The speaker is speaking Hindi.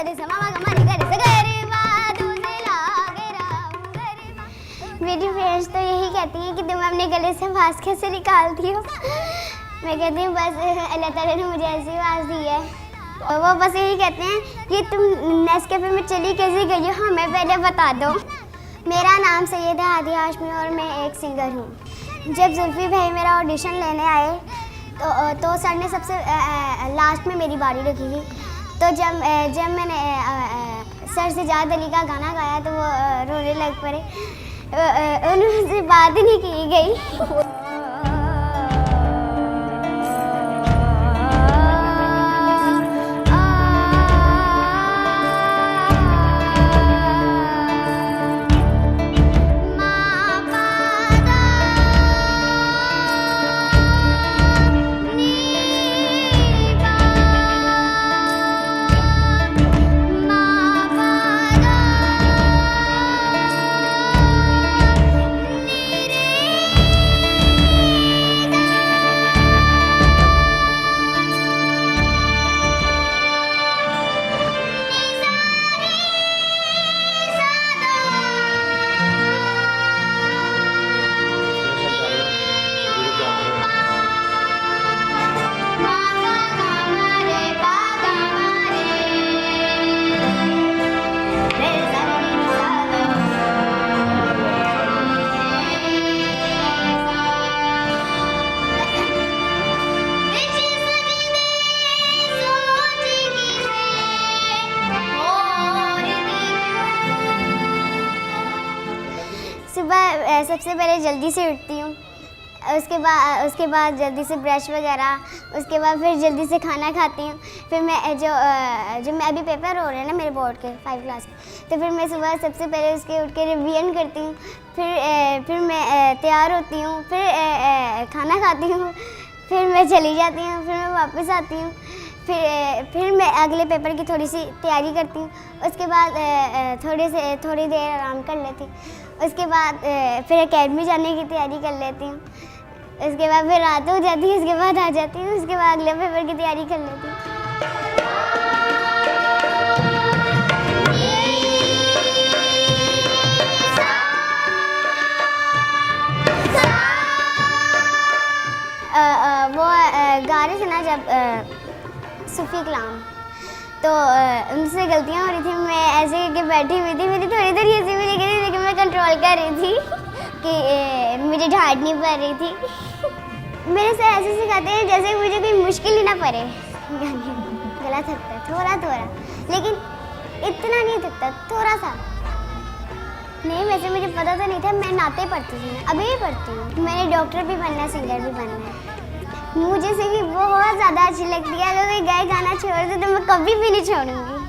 रे सा मा गा मा रे गा रे सा गा रे मा तुझे लागे राम गा रे मा। मेरी फ्रेंड्स तो यही कहती हैं कि तुम अपने गले से आवाज़ कैसे निकालती हो। मैं कहती हूँ बस अल्लाह ताला ने मुझे ऐसी आवाज़ दी है। और वो बस यही कहते हैं कि तुम नेस्कैफे में चली कैसे गई हो, हमें पहले बता दो। मेरा नाम सैयदा हादी हाशमी और मैं एक सिंगर हूँ। जब जुल्फी भाई मेरा ऑडिशन लेने आए तो सर ने सबसे लास्ट में मेरी बारी रखी थी। तो जब मैंने सर से जाद अली का गाना गाया तो वो रोने लग पड़े। उनसे बात नहीं की गई। सुबह सबसे पहले जल्दी से उठती हूँ, उसके बाद जल्दी से ब्रश वगैरह, उसके बाद फिर जल्दी से खाना खाती हूँ। फिर मैं जो मैं अभी पेपर हो रहे हैं ना मेरे बोर्ड के 5 क्लास के, तो फिर मैं सुबह सबसे पहले उसके उठ के रिवीजन करती हूँ। फिर मैं तैयार होती हूँ, फिर खाना खाती हूँ, फिर मैं चली जाती हूँ, फिर मैं वापस आती हूँ। फिर मैं अगले पेपर की थोड़ी सी तैयारी करती हूँ। उसके बाद थोड़ी देर आराम कर लेती हूँ। उसके बाद फिर एकेडमी जाने की तैयारी कर लेती हूँ। उसके बाद फिर रात हो जाती है, उसके बाद आ जाती हूँ। उसके बाद अगले पेपर की तैयारी कर लेती हूँ। वो गा रहे थे ना जब सूफी कलाम, तो उनसे गलतियाँ हो रही थी। मैं ऐसे करके बैठी हुई थी, मेरी थोड़ी देर ऐसी भी लगी थी, लेकिन मैं कंट्रोल कर रही थी कि मुझे ढांढ नहीं पड़ रही थी। मेरे से ऐसे सिखाते हैं जैसे मुझे कोई मुश्किल ही ना पड़े। गला थकता है थोड़ा, लेकिन इतना नहीं थकता, थोड़ा सा। नहीं, वैसे मुझे पता तो नहीं था, मैं नाते पढ़ती थी, अभी भी पढ़ती हूँ। मैंने डॉक्टर भी बनना है, सिंगर भी बनना है। मुझे सिंगिंग बहुत ज़्यादा अच्छी लगती है। अगर कोई गाय गाना छोड़ दे तो मैं कभी भी नहीं छोड़ूंगी।